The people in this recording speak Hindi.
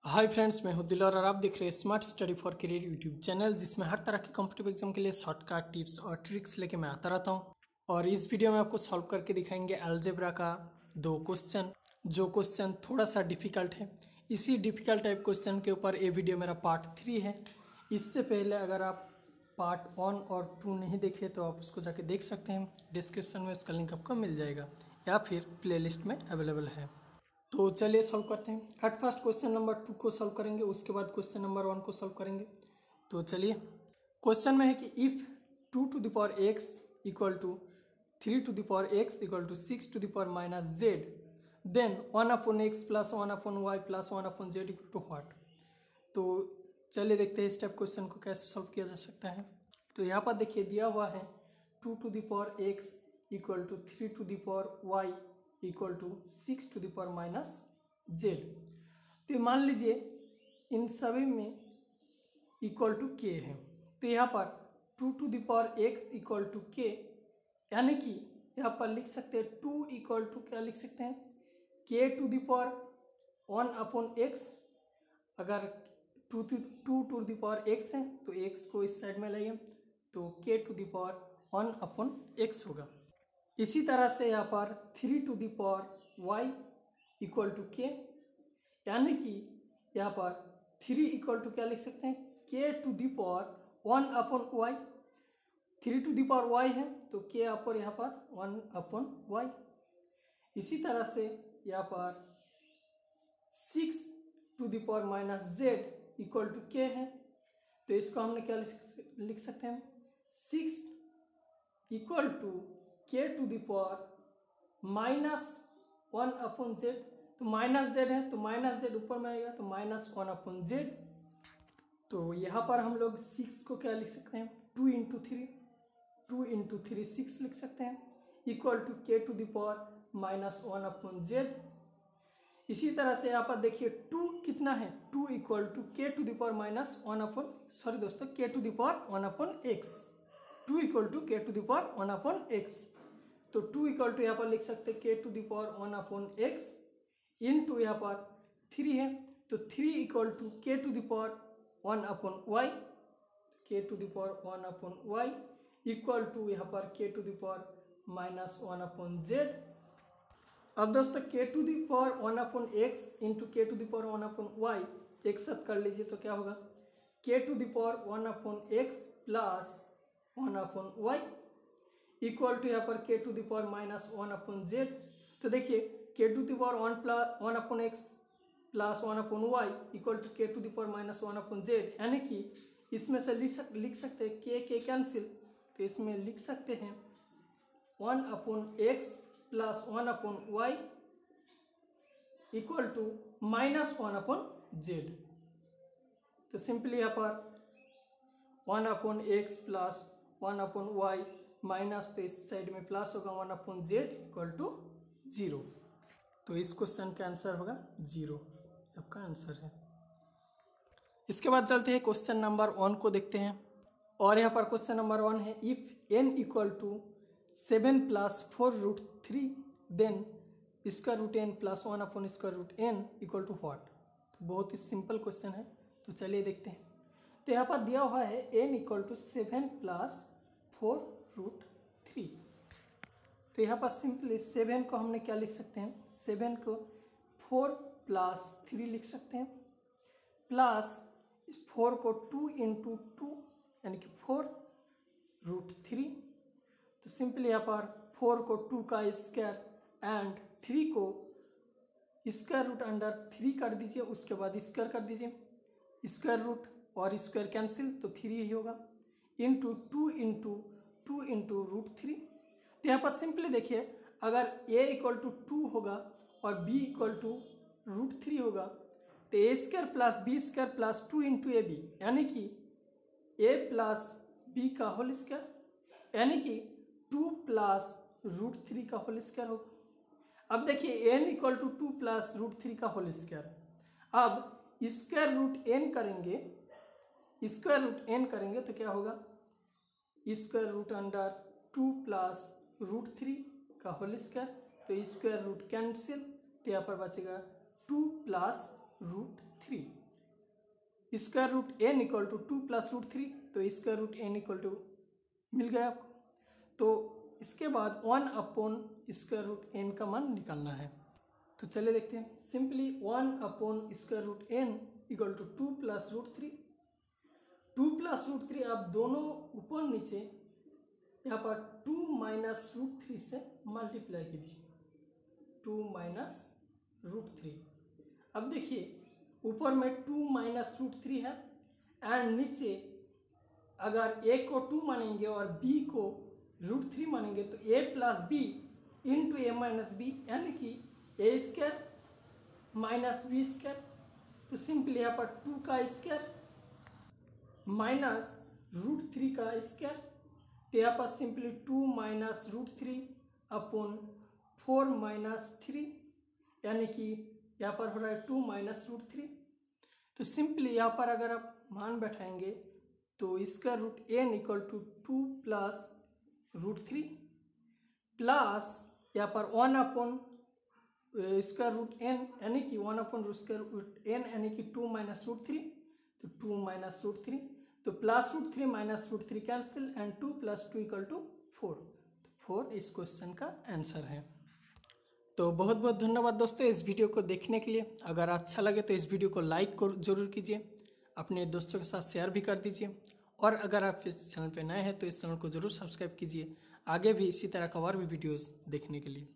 हाय फ्रेंड्स, मैं हूं दिलौर और आप देख रहे हैं smart study for career YouTube channel, जिसमें हर तरह के कॉम्पिटिटिव एग्जाम के लिए शॉर्टकट टिप्स और ट्रिक्स लेके मैं आता रहता हूं। और इस वीडियो में आपको सॉल्व करके दिखाएंगे अलजेब्रा का 2 क्वेश्चन, जो क्वेश्चन थोड़ा सा डिफिकल्ट है। इसी डिफिकल्ट टाइप क्वेश्चन के ऊपर ये वीडियो मेरा पार्ट 3 है। इससे पहले अगर आप पार्ट 1 और 2 नहीं देखे तो आप उसको जाके देख सकते हैं। डिस्क्रिप्शन में उसका लिंक आपको मिल जाएगा या फिर प्लेलिस्ट में अवेलेबल है। तो चलिए सॉल्व करते हैं। एट फर्स्ट क्वेश्चन नंबर 2 को सॉल्व करेंगे, उसके बाद क्वेश्चन नंबर 1 को सॉल्व करेंगे। तो चलिए, क्वेश्चन में है कि if 2 to the power x equal to 3 to the power x equal to 6 to the power minus z, then 1/x plus 1/y plus 1/z equal to what. तो चलिए देखते हैं स्टेप क्वेश्चन को कैसे सॉल्व किया जा सकता है। तो यहाँ पर देखिए दिया हुआ है 2 to the power x equal to 3 to the power y equal to 6 to the power minus z. तो मान लीजिए इन सभी में इक्वल टू के है, तो यहाँ पर 2 to the power x equal to k, यानी कि यहाँ पर लिख सकते हैं 2 इक्वल टू क्या लिख सकते हैं, k to the power 1/x। अगर 2 to the power x है तो x को इस साइड में लाइए, तो k to the power 1/x होगा। इसी तरह से यहाँ पर 3 to the power y equal to k, यानी कि यहाँ पर 3 इक्वल टू क्या लिख सकते हैं, k to the power 1/y। 3 to the power y है तो k यहाँ पर 1/y। इसी तरह से यहाँ पर 6 to the power minus z equal to k है, तो इसको हमने क्या लिख सकते हैं, 6 equal to k to the power minus 1/z। तो माइनस z है तो माइनस z ऊपर में आएगा, तो माइनस 1/z। तो यहाँ पर हम लोग 6 को क्या लिख सकते हैं, 2 into 3 6 लिख सकते हैं, equal to k to the power minus 1/z। इसी तरह से यहाँ पर देखिए 2 कितना है, 2 equal to k to the power minus k to the power 1/x। 2 equal to k to the power 1/x। तो 2 इक्वल टू यहाँ पर लिख सकते हैं k to the power 1/x into यहाँ पर 3 है, तो 3 equal to k to the power 1/y, k to the power 1/y equal to यहाँ पर k to the power minus 1/z। अब दोस्तों k to the power 1/x into k to the power 1/y एक साथ कर लीजिए तो क्या होगा, k to the power 1/x plus 1/y equal to यहाँ पर k to the power minus 1/z। तो देखिए k to the power 1/x plus 1/y equal to k to the power minus 1/z, यानी कि इसमें से लिख सकते हैं k कैंसिल, तो इसमें लिख सकते हैं 1/x plus 1/y equal to minus 1/z। तो सिंपली यहाँ पर 1/x प्लस 1/y माइनस, तो इस साइड में प्लस होगा 1/z इक्वल टू 0। तो इस क्वेश्चन का आंसर होगा 0, आपका आंसर है। इसके बाद चलते हैं क्वेश्चन नंबर 1 को देखते हैं। और यहाँ पर क्वेश्चन नंबर 1 है if n equal to 7 plus 4√3 then √n plus 1/√n equal to what. तो बहुत ही सिंपल क्वेश्चन है, तो चलिए देखते हैं। तो यहाँ पर दिया हुआ है n इक्वल टू 7 प्लस 4√3। तो यहाँ पर सिंपली 7 को हमने क्या लिख सकते हैं, 7 को 4 प्लस 3 लिख सकते हैं, प्लस 4 को 2 into 2 यानी कि 4√3। तो सिंपली यहाँ पर 4 को 2 का स्क्वायर एंड 3 को स्क्वायर रूट अंडर 3 कर दीजिए, उसके बाद स्क्वायर कर दीजिए, स्क्वायर रूट और स्क्वायर कैंसिल, तो 3 ही होगा, इंटू 2 into √3। तो यहाँ पर सिंपली देखिए अगर a इक्वल टू 2 होगा और b इक्वल टू √3 होगा, तो a² plus b² plus 2 into ab, यानी कि a प्लस b का होल स्क्वायर, यानी कि 2 प्लस √3 का होल स्क्वायर होगा। अब देखिए n इक्वल टू 2 प्लस √3 का होल स्क्वायर, अब स्क्वायर रूट n करेंगे तो क्या होगा, स्क्वायर रूट अंडर 2 प्लस √3 का होल स्क्वायर, तो स्क्वायर रूट कैंसिल, तो यहाँ पर बचेगा 2 plus √3। Square root n equal to 2 plus root 3, तो square root n equal to मिल गया आपको। तो इसके बाद 1 अपॉन स्क्वायर रूट एन का मान निकालना है। तो चलिए देखते हैं। Simply 1 upon square root n equal to 2 plus root 3। 2 plus root 3 आप दोनों ऊपर नीचे यहाँ पर 2 माइनस रूट 3 से मल्टीप्लाई कीजिए। 2 माइनस रूट 3। अब देखिए ऊपर में 2 माइनस रूट 3 है एंड नीचे अगर ए को 2 मानेंगे और बी को रूट 3 मानेंगे तो ए प्लस बी इंटू ए माइनस बी, यानी कि ए स्क्वायर माइनस बी स्क्वायर। तो सिंपली यहाँ पर 2 का स्क्वायर माइनस रूट 3 का स्क्वायर, तो यहाँ पर simply 2 minus root 3 upon 4 minus 3, यानी कि यहाँ पर हो रहा है 2 माइनस रूट 3। तो सिंपली यहाँ पर अगर आप मान बैठाएंगे तो square root n equal to 2 plus root 3 plus यहाँ पर 1 अपॉन स्क्वायर रूट एन, यानी कि 1 अपॉन स्क्वायर रूट एन, यानी कि 2 माइनस रूट 3, तो 2 माइनस रूट 3, तो plus root 3 minus root 3 cancel and 2 plus 2 equal to 4। 4 इस क्वेश्चन का आंसर है। तो बहुत बहुत धन्यवाद दोस्तों इस वीडियो को देखने के लिए। अगर अच्छा लगे तो इस वीडियो को लाइक जरूर कीजिए, अपने दोस्तों के साथ शेयर भी कर दीजिए, और अगर आप इस चैनल पर नए हैं तो इस चैनल को जरूर सब्सक्राइब कीजिए आगे भी इसी तरह का और भी वीडियोस देखने के लिए।